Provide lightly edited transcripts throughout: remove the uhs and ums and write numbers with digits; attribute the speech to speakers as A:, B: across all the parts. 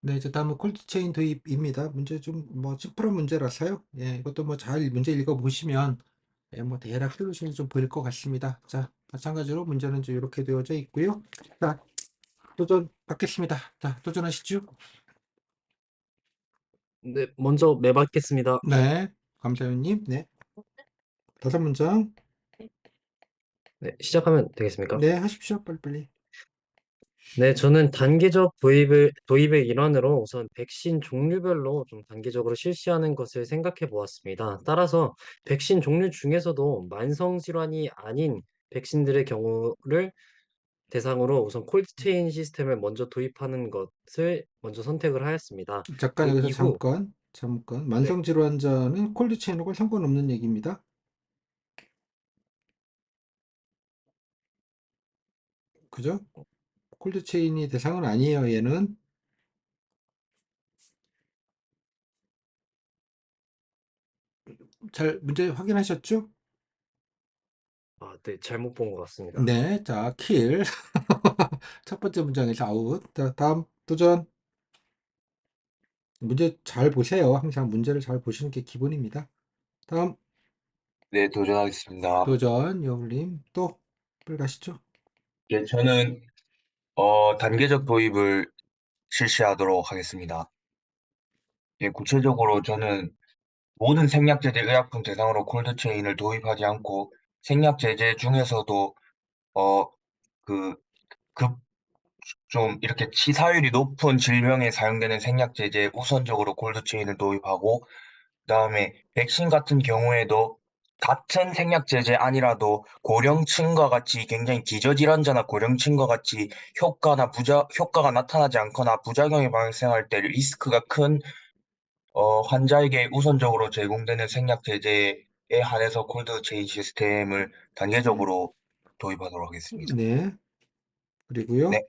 A: 네, 이제 다음은 콜드체인 도입입니다. 문제 좀 뭐 심플한 문제라서요. 예, 이것도 뭐 잘 문제 읽어보시면 예, 뭐 대략 솔루션이 좀 보일 것 같습니다. 자, 마찬가지로 문제는 이제 이렇게 되어져 있고요. 자, 도전 받겠습니다. 자, 도전하시죠.
B: 네, 먼저 매받겠습니다.
A: 네, 감사위원님. 네, 5문장.
B: 네, 시작하면 되겠습니까?
A: 네, 하십시오. 빨리빨리.
B: 네, 저는 도입의 일환으로 우선 백신 종류별로 좀 단계적으로 실시하는 것을 생각해 보았습니다. 따라서 백신 종류 중에서도 만성질환이 아닌 백신들의 경우를 대상으로 우선 콜드체인 시스템을 먼저 도입하는 것을 먼저 선택을 하였습니다.
A: 잠깐
B: 그
A: 여기서
B: 이후,
A: 잠깐.
B: 네,
A: 만성질환자는 콜드체인하고 상관없는 얘기입니다. 그죠? 콜드체인이 대상은 아니에요, 얘는. 잘 문제 확인하셨죠?
B: 네, 잘못 본 것 같습니다.
A: 네, 자, 킬. 첫 번째 문장에서 아웃. 자, 다음 도전. 문제 잘 보세요. 항상 문제를 잘 보시는 게 기본입니다. 다음
C: 네, 도전하겠습니다.
A: 도전, 여울님. 또, 빨리 가시죠.
C: 예, 저는 단계적 도입을 실시하도록 하겠습니다. 예, 구체적으로 저는 모든 생약제제 의약품 대상으로 콜드체인을 도입하지 않고 생약제제 중에서도 어, 그, 급, 좀 이렇게 치사율이 높은 질병에 사용되는 생약제제에 우선적으로 콜드체인을 도입하고 그다음에 백신 같은 경우에도 같은 생약제제 아니라도 고령층과 같이 굉장히 기저질환자나 고령층과 같이 효과가 나타나지 않거나 부작용이 발생할 때 리스크가 큰 환자에게 우선적으로 제공되는 생약제제에 한해서 콜드체인 시스템을 단계적으로 도입하도록 하겠습니다.
A: 네, 그리고요.
C: 네.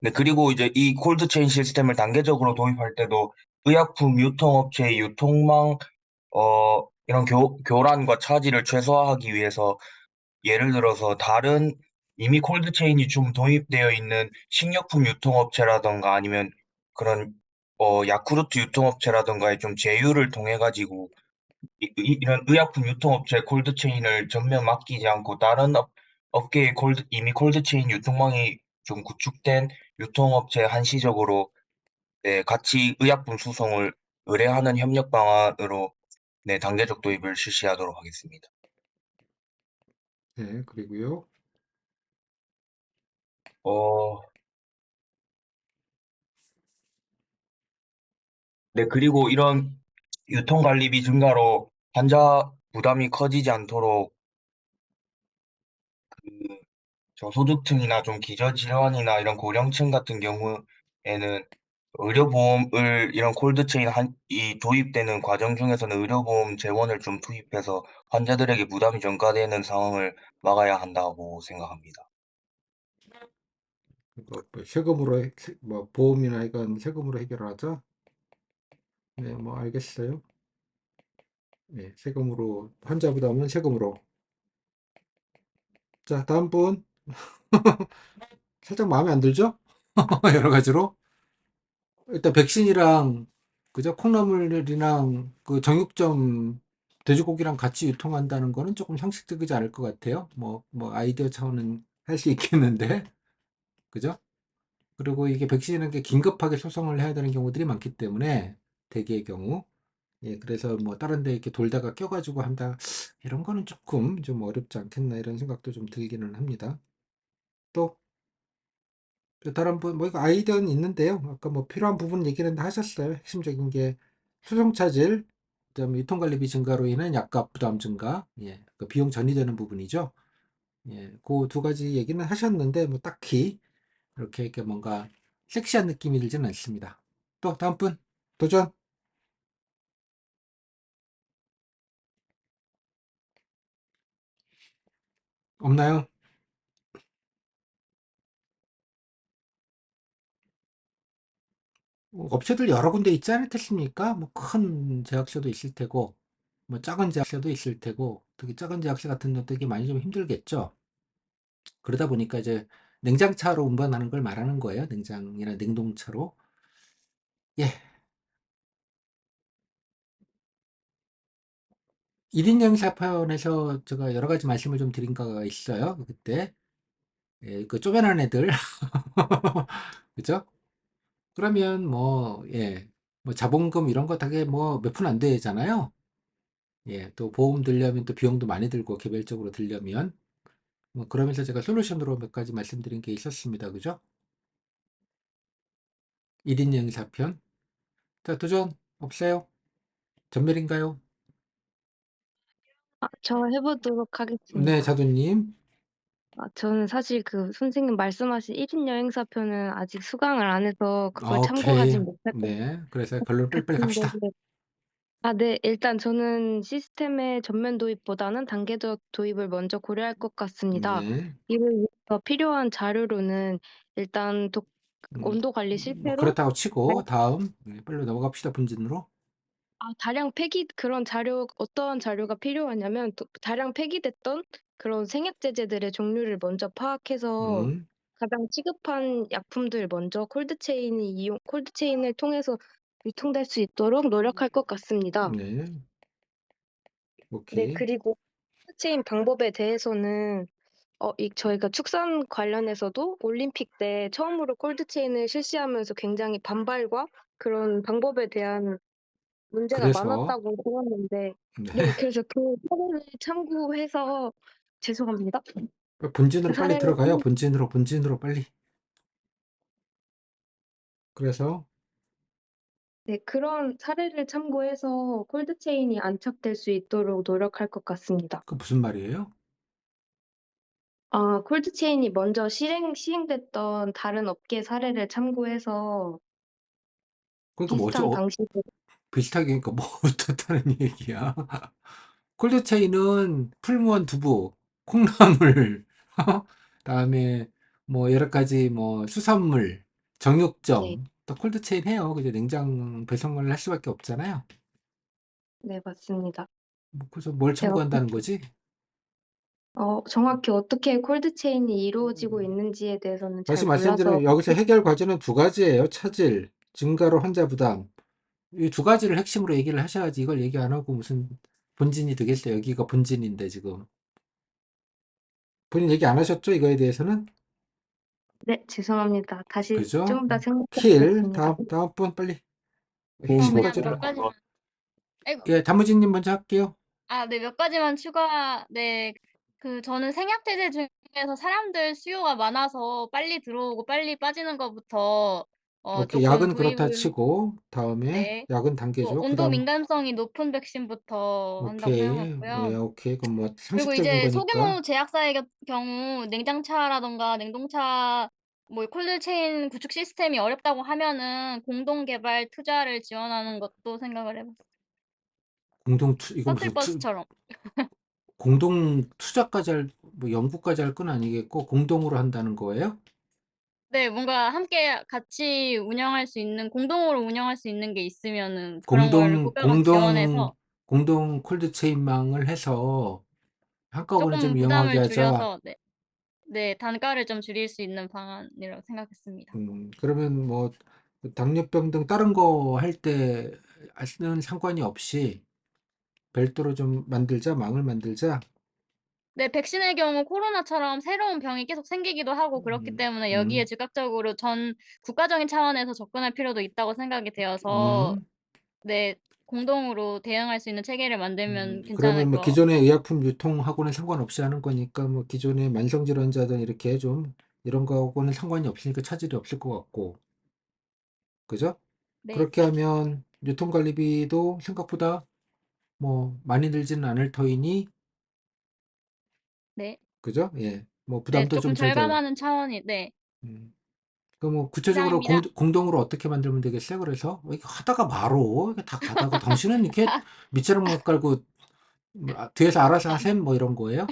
C: 네, 그리고 이제 이 콜드체인 시스템을 단계적으로 도입할 때도 의약품 유통업체의 유통망 이런 교란과 차질을 최소화하기 위해서 예를 들어서 다른 이미 콜드체인이 좀 도입되어 있는 식료품 유통업체라든가 아니면 그런 야쿠르트 유통업체라든가의 좀 제휴를 통해 가지고 이런 의약품 유통업체 콜드체인을 전면 맡기지 않고 다른 업계의 이미 콜드체인 유통망이 좀 구축된 유통업체에 한시적으로 네, 같이 의약품 수송을 의뢰하는 협력 방안으로 네, 단계적 도입을 실시하도록 하겠습니다.
A: 네, 그리고요.
C: 어, 네, 그리고 이런 유통관리비 증가로 환자 부담이 커지지 않도록 그 저소득층이나 좀 기저질환이나 이런 고령층 같은 경우에는 의료보험을 이런 콜드체인 이 도입되는 과정 중에서는 의료보험 재원을 좀 투입해서 환자들에게 부담이 전가되는 상황을 막아야 한다고 생각합니다.
A: 뭐 세금으로, 뭐 보험이나 이건 세금으로 해결하자. 네, 뭐 알겠어요. 네, 세금으로, 환자 부담은 세금으로. 자, 다음 분. 살짝 마음에 안 들죠? 여러 가지로. 일단 백신이랑 그죠? 콩나물이랑 그 정육점 돼지고기랑 같이 유통한다는 거는 조금 상식적이지 않을 것 같아요. 뭐 아이디어 차원은 할 수 있겠는데, 그죠? 그리고 이게 백신이라는 게 긴급하게 소송을 해야 되는 경우들이 많기 때문에 대개의 경우, 예, 그래서 뭐 다른 데 이렇게 돌다가 껴가지고 한다 이런 거는 조금 좀 어렵지 않겠나 이런 생각도 좀 들기는 합니다. 또 다른 분, 뭐, 이거 아이디어는 있는데요. 아까 뭐 필요한 부분 얘기는 다 하셨어요. 핵심적인 게 수송 차질, 그다음에 유통관리비 증가로 인한 약값 부담 증가, 예, 그 비용 전이되는 부분이죠. 예, 그 두 가지 얘기는 하셨는데, 뭐 딱히 이렇게 뭔가 섹시한 느낌이 들지는 않습니다. 또 다음 분, 도전 없나요? 업체들 여러 군데 있지 않겠습니까? 뭐 큰 제약사도 있을 테고, 뭐 작은 제약사도 있을 테고, 특히 작은 제약사 같은 경우 되게 많이 좀 힘들겠죠. 그러다 보니까 이제 냉장차로 운반하는 걸 말하는 거예요. 냉장이나 냉동차로. 예. 1인 영사편에서 제가 여러 가지 말씀을 좀 드린 거가 있어요. 그때. 예, 그 쪼매난 애들. 그죠? 그러면 뭐, 예, 뭐 자본금 이런 거 되게 뭐 몇 푼 안 되잖아요. 예, 또 보험 들려면 또 비용도 많이 들고 개별적으로 들려면. 뭐 그러면서 제가 솔루션으로 몇 가지 말씀드린 게 있었습니다. 그죠? 1인 영사편. 자, 도전 없어요? 전멸인가요?
D: 저 해보도록
A: 네,
D: 하겠습니다.
A: 자두님.
D: 저는 사실 그 선생님 말씀하신 1인 여행사표는 아직 수강을 안 해서 그걸
A: 오케이.
D: 참고하진 못할 것
A: 네, 그래서 결론 빨리빨리
D: 같은데,
A: 갑시다.
D: 네. 일단 저는 시스템의 전면 도입보다는 단계적 도입을 먼저 고려할 것 같습니다.
A: 네.
D: 이를 위해서 필요한 자료로는 일단 온도 관리
A: 뭐
D: 실패로
A: 그렇다고 치고 다음 네, 빨리 넘어갑시다 본진으로.
D: 다량 폐기 그런 자료 어떠한 자료가 필요하냐면 다량 폐기됐던 그런 생약 제제들의 종류를 먼저 파악해서
A: 음,
D: 가장 시급한 약품들 먼저 콜드 체인을 통해서 유통될 수 있도록 노력할 것 같습니다.
A: 네,
D: 네,
A: 오케이.
D: 그리고 콜드 체인 방법에 대해서는 저희가 축산 관련해서도 올림픽 때 처음으로 콜드 체인을 실시하면서 굉장히 반발과 그런 방법에 대한 문제가
A: 그래서
D: 많았다고 들었는데,
A: 네,
D: 네, 그래서 그 사례를 참고해서 죄송합니다. 그
A: 본진으로 빨리
D: 사례를
A: 들어가요. 본진으로 빨리. 그래서
D: 네, 그런 사례를 참고해서 콜드 체인이 안착될 수 있도록 노력할 것 같습니다.
A: 그 무슨 말이에요?
D: 콜드 체인이 먼저 시행됐던 다른 업계 사례를 참고해서
A: 그러니까 뭐
D: 비슷한 방식으로.
A: 비슷하게 그러니까 뭐 어떻다는 얘기야. 콜드체인은 풀무원 두부, 콩나물, 그다음에 뭐 여러 가지 뭐 수산물,
D: 네,
A: 정육점 또 콜드체인 해요. 그죠? 냉장 배송을 할 수밖에 없잖아요.
D: 네, 맞습니다.
A: 뭐 그래서 뭘
D: 제가
A: 청구한다는 거지?
D: 정확히 어떻게 콜드 체인이 이루어지고 있는지에 대해서는 잘
A: 다시
D: 몰라서.
A: 말씀드리면 여기서 해결 과제는 두 가지예요. 차질, 증가로 환자 부담. 이 두 가지를 핵심으로 얘기를 하셔야지 이걸 얘기 안 하고 무슨 본진이 되겠어요. 여기가 본진인데 지금. 본인 얘기 안 하셨죠? 이거에 대해서는?
D: 네, 죄송합니다. 다시
A: 그죠?
D: 좀 더 생각해
A: 킬,
D: 보겠습니다.
A: 다음 분 빨리. 핵심
C: 도움이
E: 그냥
C: 되는
E: 몇
A: 과제를.
E: 가지만,
C: 걸로.
E: 아이고,
A: 예, 단무지님 먼저 할게요.
E: 네, 몇 가지만 네, 저는 생약제제 중에서 사람들 수요가 많아서 빨리 들어오고 빨리 빠지는 것부터,
A: 오케이,
E: 조금
A: 약은 그렇다
E: 도입을,
A: 치고, 다음에
E: 네,
A: 약은 단계죠. 그
E: 온도
A: 다음,
E: 민감성이 높은 백신부터 한다고
A: 오케이, 예,
E: 생각하고요.
A: 오케이. 그럼 뭐
E: 그리고
A: 상식적인
E: 이제
A: 거니까.
E: 소규모 제약사의 경우 냉장차라던가 냉동차 뭐 콜드체인 구축 시스템이 어렵다고 하면은 공동 개발 투자를 지원하는 것도 생각을 해봤어요.
A: 이거 무슨
E: 셔틀버스처럼.
A: 공동 투자까지 뭐 연구까지 할 건 아니겠고, 공동으로 한다는 거예요?
E: 네, 뭔가 함께 같이 운영할 수 있는, 공동으로 운영할 수 있는 게 있으면은 그런 거를
A: 공동,
E: 국가가
A: 공동,
E: 지원해서
A: 공동 콜드체인망을 해서 한꺼번에
E: 조금
A: 좀 이용하게
E: 부담을
A: 하자.
E: 줄여서, 네, 네, 단가를 좀 줄일 수 있는 방안이라고 생각했습니다.
A: 그러면 뭐, 당뇨병 등 다른 거 할 때는 상관이 없이 별도로 좀 만들자, 망을 만들자.
E: 네, 백신의 경우 코로나처럼 새로운 병이 계속 생기기도 하고 그렇기
A: 음,
E: 때문에 여기에
A: 음,
E: 즉각적으로 전 국가적인 차원에서 접근할 필요도 있다고 생각이 되어서,
A: 음,
E: 네, 공동으로 대응할 수 있는 체계를 만들면 괜찮을
A: 그러면 뭐
E: 것
A: 기존의
E: 같아요.
A: 의약품 유통하고는 상관없이 하는 거니까 뭐 기존의 만성질환자든 이렇게 좀 이런 거하고는 상관이 없으니까 차질이 없을 것 같고, 그죠?
E: 네,
A: 그렇게 하면 유통관리비도 생각보다 뭐 많이 들지는 않을 터이니,
E: 네,
A: 그죠? 예, 뭐
E: 네,
A: 부담도 좀
E: 조금
A: 적어요.
E: 절감하는 차원이, 네,
A: 음. 그뭐 구체적으로
E: 이상입니다.
A: 공동으로 어떻게 만들면 되겠어요? 그래서 이렇게 하다가 말어 이렇게 다 가다가 당신은 이렇게 밑사람 깔고 뭐, 뒤에서 알아서 하셈 뭐 이런 거예요?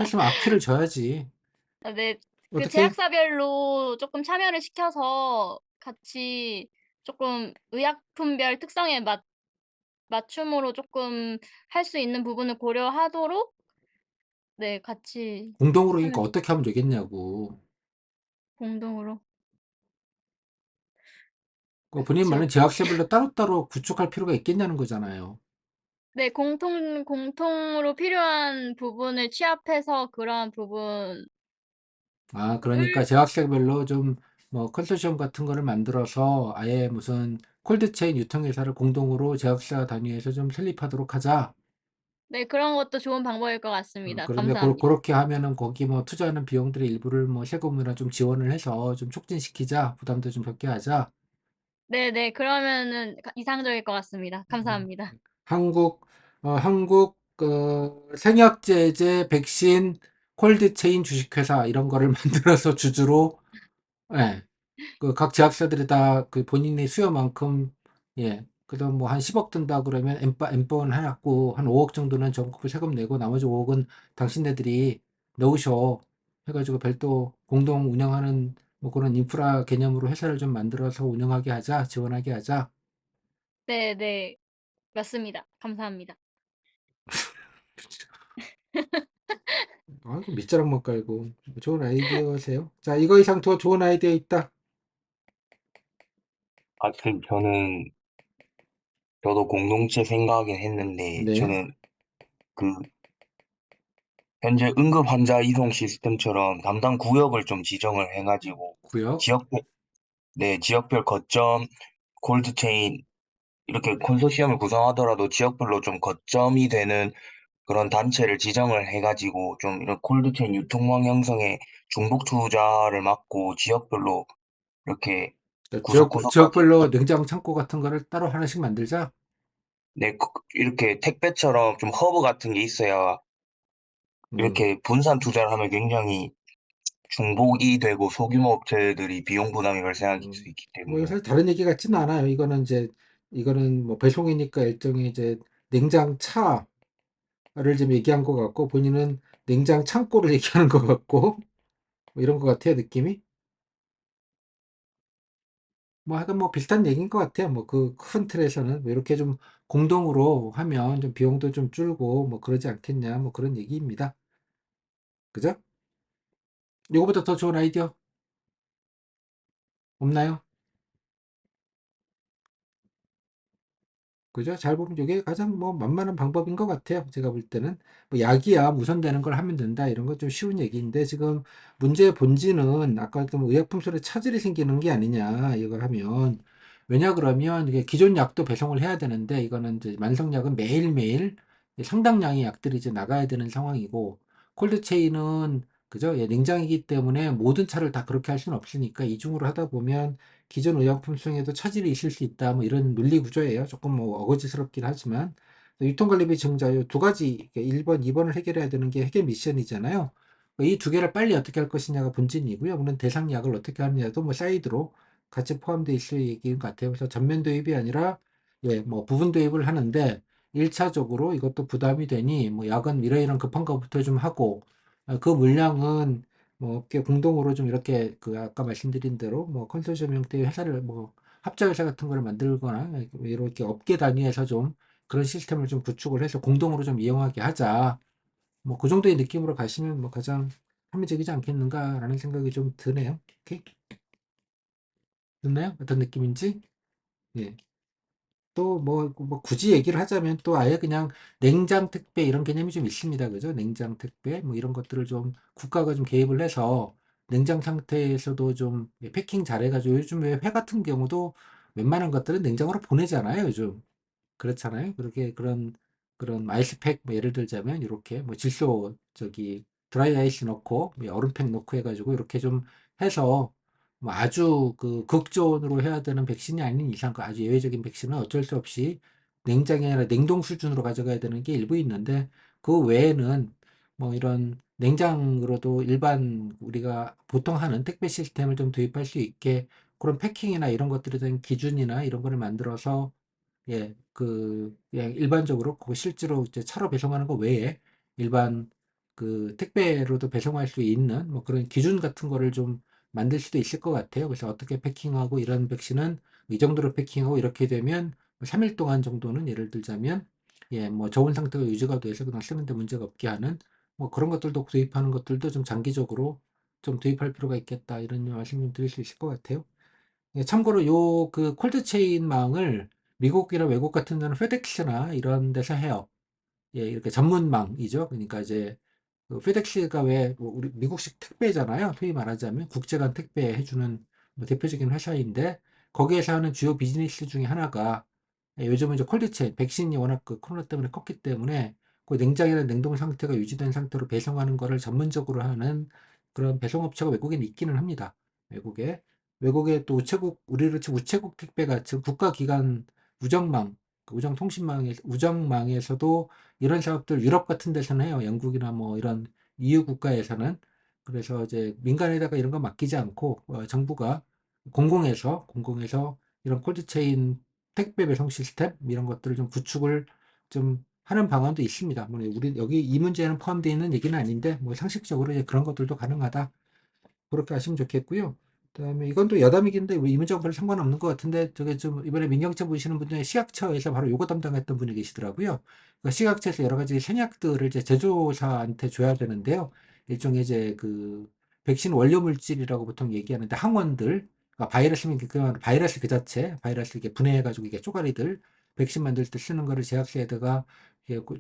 A: 했으면 앞키를 줘야지.
E: 네, 그
A: 어떻게?
E: 제약사별로 조금 참여를 시켜서 같이 조금 의약품별 특성에 맞춤으로 조금 할 수 있는 부분을 고려하도록, 네, 같이
A: 공동으로 그러니까
E: 하면
A: 어떻게 하면 되겠냐고.
E: 공동으로.
A: 본인 말은
E: 지역
A: 제약사별로 따로따로 구축할 필요가 있겠냐는 거잖아요.
E: 네, 공통으로 필요한 부분을 취합해서 그러한 부분을
A: 그러니까 제약사별로 좀 뭐 컨소시엄 같은 거를 만들어서 아예 무슨 콜드체인 유통회사를 공동으로 제약사 단위에서 좀 설립하도록 하자.
E: 네, 그런 것도 좋은 방법일 것 같습니다.
A: 그런데
E: 감사합니다.
A: 그렇게 하면은 거기 뭐 투자하는 비용들의 일부를 뭐 세금이나 좀 지원을 해서 좀 촉진시키자. 부담도 좀 적게 하자.
E: 네네, 그러면은 이상적일 것 같습니다.
A: 음,
E: 감사합니다.
A: 한국 생약제제 백신 콜드체인 주식회사 이런 거를 만들어서 주주로 예, 그 각 제약사들이 다 그 본인의 수요만큼 그다음 뭐 한 10억 든다 그러면 엠번 해놨고 한 5억 정도는 전국 세금 내고 나머지 5억은 당신네들이 넣으셔 해가지고 별도 공동 운영하는 뭐 그런 인프라 개념으로 회사를 좀 만들어서 운영하게 하자 지원하게 하자.
E: 네네, 맞습니다. 감사합니다.
A: 그 밑자락만 깔고 좋은 아이디어세요. 자, 이거 이상 더 좋은 아이디어 있다.
C: 저도 공동체 생각하긴 했는데,
A: 네,
C: 저는 그, 현재 응급 환자 이송 시스템처럼 담당 구역을 좀 지정을 해가지고,
A: 구역.
C: 지역별, 네, 지역별 거점, 콜드체인, 이렇게 컨소시엄을 구성하더라도 지역별로 좀 거점이 되는 그런 단체를 지정을 해가지고, 좀 이런 콜드체인 유통망 형성에 중복 투자를 막고, 지역별로 이렇게
A: 그러니까
C: 구석구석까지,
A: 지역별로 냉장 창고 같은 거를 따로 하나씩 만들자.
C: 네, 이렇게 택배처럼 좀 허브 같은 게 있어야
A: 음.
C: 이렇게 분산 투자를 하면 굉장히 중복이 되고 소규모 업체들이 비용 부담이 발생할 수
A: 음.
C: 있기
A: 뭐 이거
C: 때문에
A: 사실 다른 얘기 같지는 않아요. 이거는 뭐 배송이니까 일종의 이제 냉장차를 좀 얘기한 것 같고 본인은 냉장 창고를 얘기하는 것 같고 뭐 이런 것 같아요, 느낌이. 뭐 하여간 뭐 비슷한 얘기인 것 같아요. 뭐 그 큰 틀에서는 뭐 이렇게 좀 공동으로 하면 좀 비용도 좀 줄고 뭐 그러지 않겠냐 뭐 그런 얘기입니다. 그죠? 이거보다 더 좋은 아이디어 없나요? 그죠? 잘 보면 이게 가장 뭐 만만한 방법인 것 같아요. 제가 볼 때는 뭐 약이야 무선되는 걸 하면 된다 이런 건 좀 쉬운 얘기인데 지금 문제의 본질은 아까도 뭐 의약품술에 차질이 생기는 게 아니냐 이걸 하면 왜냐 그러면 이게 기존 약도 배송을 해야 되는데 이거는 이제 만성약은 매일매일 상당량의 약들이 이제 나가야 되는 상황이고 콜드체인은 그죠? 냉장이기 때문에 모든 차를 다 그렇게 할 수는 없으니까 이중으로 하다 보면 기존 의약품 수행에도 차질이 있을 수 있다. 뭐 이런 논리 구조예요. 조금 뭐 어거지스럽긴 하지만 유통관리비 증자요 두 가지 1번, 2번을 해결해야 되는 게 해결 미션이잖아요. 이 두 개를 빨리 어떻게 할 것이냐가 본진이고요. 물론 대상약을 어떻게 하느냐도 뭐 사이드로 같이 포함되어 있을 얘기인 것 같아요. 그래서 전면 도입이 아니라 뭐 부분 도입을 하는데 1차적으로 이것도 부담이 되니 뭐 약은 이런 급한 것부터 좀 하고 그 물량은 뭐 업계 공동으로 좀 이렇게 그 아까 말씀드린 대로 뭐 컨소시엄 형태의 회사를 뭐 합자회사 같은 걸 만들거나 이렇게 업계 단위에서 좀 그런 시스템을 좀 구축을 해서 공동으로 좀 이용하게 하자. 뭐 그 정도의 느낌으로 가시면 뭐 가장 합리적이지 않겠는가라는 생각이 좀 드네요. 오케이? 듣나요? 어떤 느낌인지? 예. 또 뭐 굳이 얘기를 하자면 또 아예 그냥 냉장 택배 이런 개념이 좀 있습니다. 그죠? 냉장 택배 뭐 이런 것들을 좀 국가가 좀 개입을 해서 냉장 상태에서도 좀 패킹 잘해가지고 요즘 왜 회 같은 경우도 웬만한 것들은 냉장으로 보내잖아요. 요즘. 그렇잖아요. 그렇게 그런 아이스팩 뭐 예를 들자면 이렇게 뭐 질소 저기 드라이 아이스 넣고 뭐 얼음팩 넣고 해가지고 이렇게 좀 해서 뭐 아주 그 극존으로 해야 되는 백신이 아닌 이상 그 아주 예외적인 백신은 어쩔 수 없이 냉장이 아니라 냉동 수준으로 가져가야 되는 게 일부 있는데 그 외에는 뭐 이런 냉장으로도 일반 우리가 보통 하는 택배 시스템을 좀 도입할 수 있게 그런 패킹이나 이런 것들에 대한 기준이나 이런 거를 만들어서 일반적으로 그 실제로 이제 차로 배송하는 거 외에 일반 그 택배로도 배송할 수 있는 뭐 그런 기준 같은 거를 좀 만들 수도 있을 것 같아요. 그래서 어떻게 패킹하고 이런 백신은 이 정도로 패킹하고 이렇게 되면 3일 동안 정도는 예를 들자면 뭐 저온 상태가 유지가 돼서 그냥 쓰는데 문제가 없게 하는 뭐 그런 것들도 도입하는 것들도 좀 장기적으로 좀 도입할 필요가 있겠다 이런 말씀 좀 드릴 수 있을 것 같아요. 예, 참고로 요 그 콜드체인 망을 미국이나 외국 같은 데는 페덱스나 이런 데서 해요. 예, 이렇게 전문망이죠. 그러니까 이제 그 페덱스가 왜뭐 우리 미국식 택배잖아요. 소위 말하자면 국제간 택배 해주는 뭐 대표적인 회사인데 거기에서 하는 주요 비즈니스 중에 하나가 예, 요즘은 이제 콜드체인, 백신이 워낙 그 코로나 때문에 컸기 때문에 그 냉장이나 냉동 상태가 유지된 상태로 배송하는 거를 전문적으로 하는 그런 배송업체가 외국에는 있기는 합니다. 외국에. 외국에 또 우체국, 우리로 치면 우체국 택배 같은 국가기관 우정망, 그 우정망에서도 이런 사업들 유럽 같은 데서는 해요. 영국이나 뭐 이런 EU 국가에서는. 그래서 이제 민간에다가 이런 거 맡기지 않고 정부가 공공에서 이런 콜드체인 택배 배송 시스템 이런 것들을 좀 구축을 좀 하는 방안도 있습니다. 뭐 우리 여기 이 문제에는 포함되어 있는 얘기는 아닌데 뭐 상식적으로 이제 그런 것들도 가능하다. 그렇게 하시면 좋겠고요. 그다음에 이건 또 여담이긴데 이 문제하고 별 상관없는 것 같은데 저게 좀 이번에 민경채 보시는 분 중에 식약처에서 바로 요거 담당했던 분이 계시더라고요. 그 식약처에서 여러 가지 생약들을 이제 제조사한테 줘야 되는데요. 일종의 이제 그 백신 원료 물질이라고 보통 얘기하는데 항원들, 그러니까 바이러스면 그 바이러스 그 자체, 바이러스 이게 분해해가지고 이게 쪼가리들 백신 만들 때 쓰는 거를 제약사에다가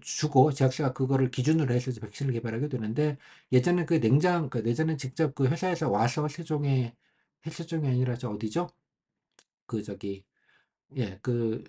A: 주고 제약사가 그거를 기준으로 해서 이제 백신을 개발하게 되는데 예전에 그 냉장, 그 예전에 직접 그 회사에서 와서 세종이 아니라 저 어디죠? 그 저기, 예, 그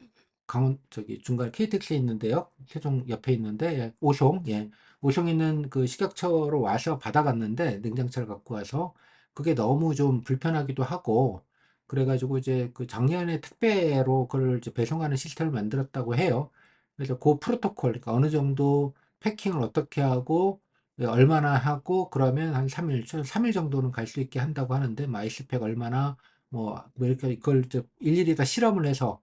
A: 강원 저기 중간 KTX에 있는데요. 세종 옆에 있는데 예, 오송, 예, 오송 있는 그 식약처로 와서 받아갔는데 냉장차를 갖고 와서 그게 너무 좀 불편하기도 하고 그래가지고 이제 그 작년에 특배로 그걸 이제 배송하는 시스템을 만들었다고 해요. 그래서 그 프로토콜, 그러니까 어느 정도 패킹을 어떻게 하고 예, 얼마나 하고 그러면 한 3일, 3일 정도는 갈 수 있게 한다고 하는데 뭐 아이스팩 얼마나 뭐 이렇게 이걸 이제 일일이 다 실험을 해서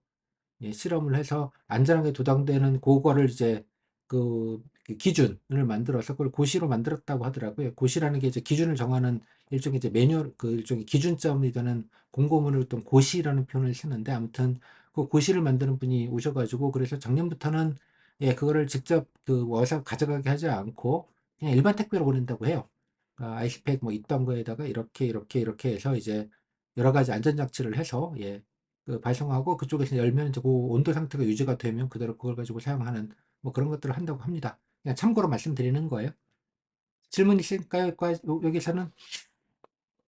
A: 예, 실험을 해서 안전하게 도당되는 그거를 이제 그 기준을 만들어서 그걸 고시로 만들었다고 하더라고요. 고시라는 게 이제 기준을 정하는 일종의 이제 매뉴얼, 그 일종의 기준점이 되는 공고문을 어떤 고시라는 표현을 쓰는데 아무튼 그 고시를 만드는 분이 오셔가지고 그래서 작년부터는 예, 그거를 직접 그 와서 가져가게 하지 않고 그냥 일반 택배로 보낸다고 해요. 아이스팩 뭐 있던 거에다가 이렇게 해서 이제 여러 가지 안전장치를 해서 예, 그 발송하고 그쪽에서 열면 이제 그 온도 상태가 유지가 되면 그대로 그걸 가지고 사용하는 뭐 그런 것들을 한다고 합니다. 그냥 참고로 말씀드리는 거예요. 질문 있을까요? 여기서는?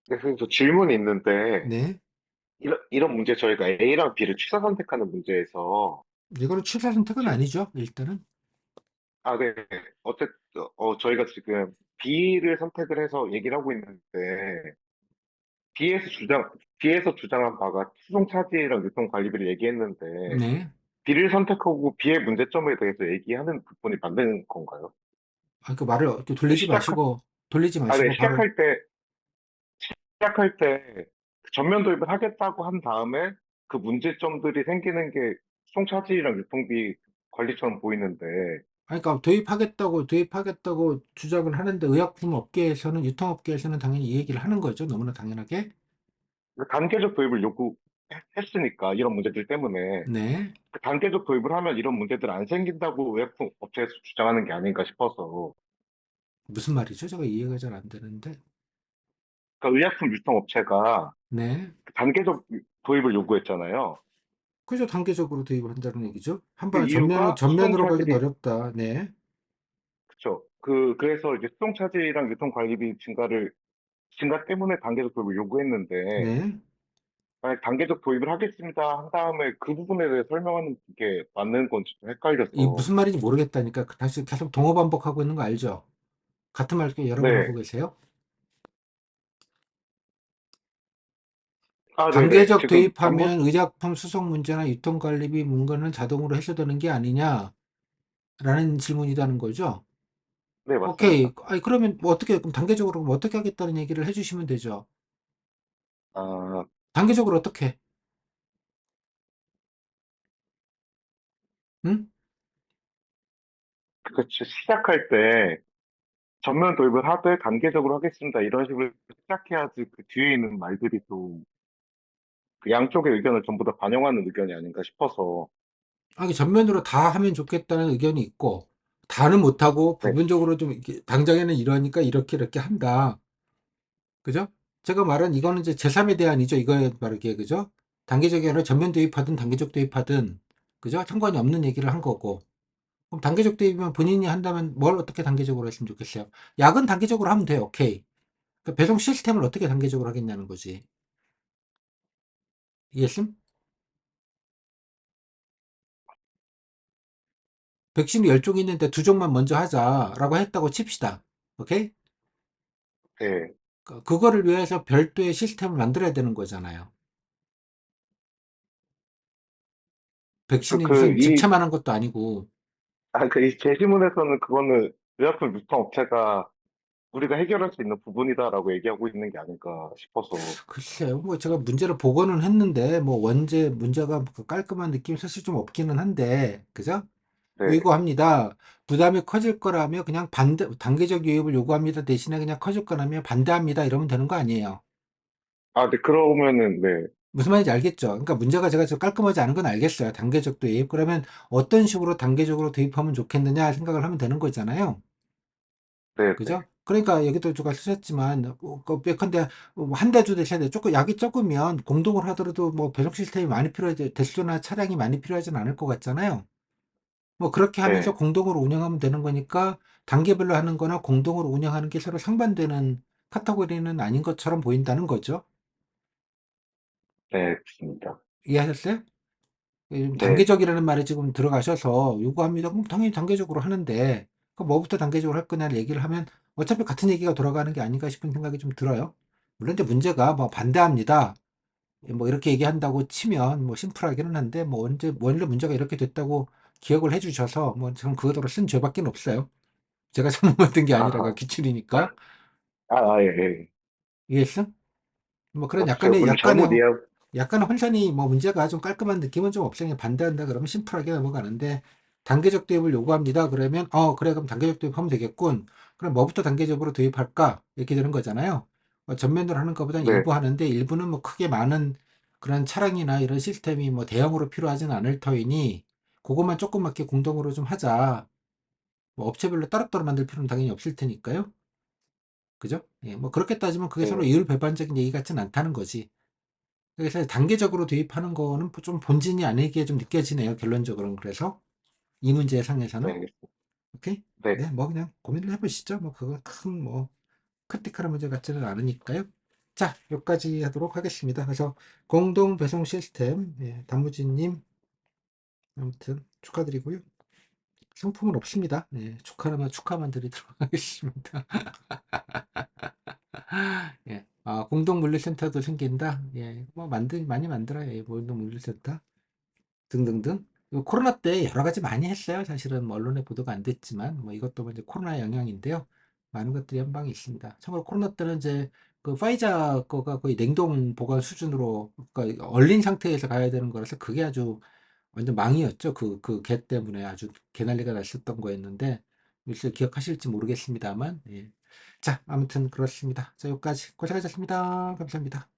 F: 네, 선생님, 저 질문이 있는데,
A: 네.
F: 이런 문제 저희가 A랑 B를 취사 선택하는 문제에서,
A: 이거는 취사 선택은
F: 지금,
A: 아니죠. 일단은.
F: 네. 어쨌든, 저희가 지금 B를 선택을 해서 얘기를 하고 있는데, B에서 주장, B에서 주장한 바가 수송 차지랑 유통 관리비를 얘기했는데,
A: 네.
F: B를 선택하고 B의 문제점에 대해서 얘기하는 부분이 맞는 건가요?
A: 그 말을 이렇게
F: 그
A: 돌리지
F: 네,
A: 마시고 바로
F: 시작할 때 전면 도입을 하겠다고 한 다음에 그 문제점들이 생기는 게 수송 차질이랑 유통비 관리처럼 보이는데
A: 그러니까 도입하겠다고 주장을 하는데 의약품 업계에서는 유통업계에서는 당연히 이 얘기를 하는 거죠. 너무나 당연하게.
F: 그 단계적 도입을 요구했으니까 이런 문제들 때문에
A: 네.
F: 그 단계적 도입을 하면 이런 문제들 안 생긴다고 의약품 업체에서 주장하는 게 아닌가 싶어서
A: 무슨 말이죠? 제가 이해가 잘 안 되는데.
F: 그러니까 의약품 유통업체가
A: 네.
F: 그 단계적 도입을 요구했잖아요.
A: 그죠. 단계적으로 도입을 한다는 얘기죠. 한
F: 그
A: 번에
F: 이유가 수송
A: 전면으로 가기는
F: 차질이
A: 어렵다. 네.
F: 그쵸. 그래서 이제 수송 차질이랑 유통 관리비 증가 때문에 단계적 도입을 요구했는데
A: 네.
F: 만약 단계적 도입을 하겠습니다 한 다음에 그 부분에 대해 설명하는 게 맞는 건지 좀
A: 이
F: 헷갈려서.
A: 무슨 말인지 모르겠다니까 다시 계속 동어 반복하고 있는 거 알죠? 같은 말 여러 번 하고
F: 네.
A: 계세요?
F: 네네.
A: 단계적
F: 지금 반복,
A: 도입하면 의약품 수송 문제나 유통관리비 문제는 자동으로 해소되는 게 아니냐라는 질문이라는 거죠.
F: 네,
A: 오케이.
F: 맞습니다.
A: 아니, 그러면 뭐 어떻게, 그럼 단계적으로 그럼 어떻게 하겠다는 얘기를 해주시면 되죠.
F: 아,
A: 단계적으로 어떻게? 응?
F: 시작할 때 전면 도입을 하되 단계적으로 하겠습니다. 이런 식으로 시작해야지 그 뒤에 있는 말들이 좀 그 양쪽의 의견을 전부 다 반영하는 의견이 아닌가 싶어서.
A: 아니, 전면으로 다 하면 좋겠다는 의견이 있고, 다는 못하고
F: 네.
A: 부분적으로 좀, 당장에는 이러니까 이렇게 한다. 그죠? 제가 말한 이거는 이제 제3의 대안이죠. 이거에 바르게, 그죠? 단계적이 아니라 전면 도입하든 단계적 도입하든, 그죠? 상관이 없는 얘기를 한 거고. 그럼 단계적 도입이면 본인이 한다면 뭘 어떻게 단계적으로 했으면 좋겠어요? 약은 단계적으로 하면 돼요. 오케이. 그러니까 배송 시스템을 어떻게 단계적으로 하겠냐는 거지. 이해했음? 백신이 10종이 있는데 2종만 먼저 하자라고 했다고 칩시다. 오케이?
F: 네.
A: 그거를 위해서 별도의 시스템을 만들어야 되는 거잖아요. 백신이 무슨
F: 이,
A: 집체만 한 것도 아니고.
F: 이 제시문에서는 그거는 의약품 유통업체가 우리가 해결할 수 있는 부분이다라고 얘기하고 있는 게 아닐까 싶어서.
A: 글쎄요, 뭐 제가 문제를 보고는 했는데, 뭐 원제 문제가 그 깔끔한 느낌이 사실 좀 없기는 한데, 그죠?
F: 네.
A: 요구합니다. 부담이 커질 거라며 그냥 단계적 유입을 요구합니다. 대신에 그냥 커질 거라며 반대합니다. 이러면 되는 거 아니에요.
F: 아, 네, 그러면은, 네.
A: 무슨 말인지 알겠죠? 그러니까 문제가 제가 좀 깔끔하지 않은 건 알겠어요. 단계적 도입. 그러면 어떤 식으로 단계적으로 도입하면 좋겠느냐 생각을 하면 되는 거잖아요.
F: 네, 네.
A: 그죠? 그러니까 여기도 제가 쓰셨지만, 예컨대 한 대, 두 대, 세 대, 조금 약이 적으면 공동을 하더라도 뭐 배송 시스템이 많이 필요하지, 대수나 차량이 많이 필요하지는 않을 것 같잖아요. 뭐 그렇게 하면서
F: 네.
A: 공동으로 운영하면 되는 거니까 단계별로 하는 거나 공동으로 운영하는 게 서로 상반되는 카테고리는 아닌 것처럼 보인다는 거죠.
F: 네, 좋습니다.
A: 이해하셨어요?
F: 네.
A: 단계적이라는 말에 지금 들어가셔서 요구합니다. 그럼 당연히 단계적으로 하는데, 그 뭐부터 단계적으로 할 거냐를 얘기를 하면 어차피 같은 얘기가 돌아가는 게 아닌가 싶은 생각이 좀 들어요. 물론 이제 문제가 뭐 반대합니다. 뭐 이렇게 얘기한다고 치면 뭐 심플하기는 한데, 뭐 언제 원래 문제가 이렇게 됐다고 기억을 해주셔서 뭐 저는 그거로 쓴 죄밖에 없어요. 제가 잘못 만든 게 아니라가
F: 아하.
A: 기출이니까.
F: 예, 예.
A: 이해했어? 뭐 그런
F: 제가 그럼 잘못 이해,
A: 약간의 혼선이, 뭐 문제가 좀 깔끔한 느낌은 좀 없어요. 그냥 반대한다 그러면 심플하게 넘어가는데, 단계적 도입을 요구합니다. 그러면 그래, 그럼 단계적 도입하면 되겠군. 그럼 뭐부터 단계적으로 도입할까? 이렇게 되는 거잖아요. 전면으로 하는 것보다는
F: 네,
A: 일부 하는데, 일부는 뭐 크게 많은 그런 차량이나 이런 시스템이 뭐 대형으로 필요하지는 않을 터이니 그것만 조그맣게 공동으로 좀 하자. 뭐 업체별로 따로따로 만들 필요는 당연히 없을 테니까요. 그죠? 예, 뭐 그렇게 따지면 그게 서로
F: 네,
A: 이율배반적인 얘기 같진 않다는 거지. 그래서 단계적으로 도입하는 거는 좀 본진이 아니게 좀 느껴지네요. 결론적으로는. 그래서 이 문제
F: 네,
A: 상에서는.
F: 알겠습니다.
A: 오케이?
F: 네,
A: 네, 뭐 그냥 고민을 해보시죠. 뭐 그거 큰 뭐 크리티컬한 문제 같지는 않으니까요. 자, 여기까지 하도록 하겠습니다. 그래서 공동 배송 시스템, 예, 단무지님 아무튼 축하드리고요. 상품은 없습니다. 예, 축하라면 축하만 드리도록 하겠습니다. 예, 공동 물류센터도 생긴다. 예, 뭐 많이 만들어요. 예, 공동 물류센터. 등등등. 코로나 때 여러 가지 많이 했어요. 사실은 뭐 언론에 보도가 안 됐지만, 뭐 이것도 뭐 이제 코로나 영향인데요. 많은 것들이 한 방에 있습니다. 참고로 코로나 때는 이제 그 파이자 거가 거의 냉동 보관 수준으로, 그러니까 얼린 상태에서 가야 되는 거라서 그게 아주 완전 망이었죠. 그 개 때문에 아주 개난리가 났었던 거였는데, 혹시 기억하실지 모르겠습니다만, 예. 자, 아무튼 그렇습니다. 자, 여기까지 고생하셨습니다. 감사합니다.